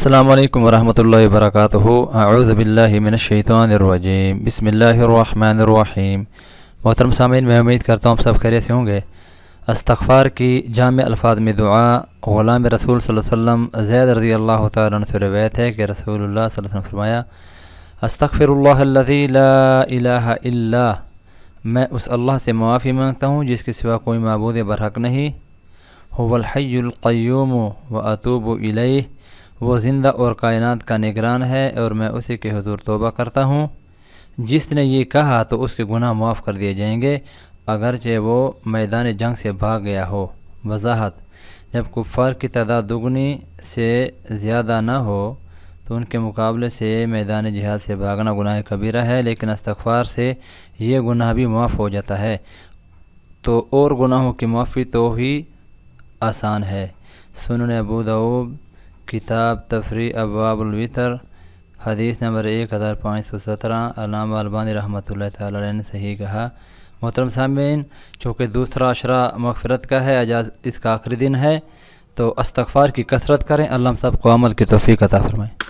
السلام علیکم ورحمۃ اللہ وبرکاتہ۔ اعوذ باللہ من الشیطان الرجیم، بسم اللہ الرحمن الرحیم۔ محترم سامعین، میں امید کرتا ہوں آپ سب خیریت سے ہوں گے۔ استغفار کی جامع الفاظ میں دعا غلام رسول صلی اللہ علیہ وسلم زید رضی اللہ تعالیٰ عنہ سے روایت ہے کہ رسول اللہ صلی اللہ علیہ وسلم فرمایا، استغفر اللہ الذی لا الہ الا، میں اس اللہ سے معافی مانگتا ہوں جس کے سوا کوئی معبود برحق نہیں، هو الحی القیوم واتوب الیہ، وہ زندہ اور کائنات کا نگران ہے اور میں اسی کے حضور توبہ کرتا ہوں۔ جس نے یہ کہا تو اس کے گناہ معاف کر دیے جائیں گے اگرچہ وہ میدان جنگ سے بھاگ گیا ہو۔ وضاحت: جب کفار کی تعداد دگنی سے زیادہ نہ ہو تو ان کے مقابلے سے میدان جہاد سے بھاگنا گناہ کبیرہ ہے، لیکن استغفار سے یہ گناہ بھی معاف ہو جاتا ہے، تو اور گناہوں کی معافی تو ہی آسان ہے۔ سنن ابو داؤد کتاب تفریح ابواب الوتر، حدیث نمبر 1517۔ علامہ البانی رحمۃ اللہ تعالی علیہ نے صحیح کہا۔ محترم سامعین، چونکہ دوسرا عشرہ مغفرت کا ہے، آج اس کا آخری دن ہے، تو استغفار کی کثرت کریں۔ اللہ ہم سب کو عمل کی توفیق عطا فرمائے۔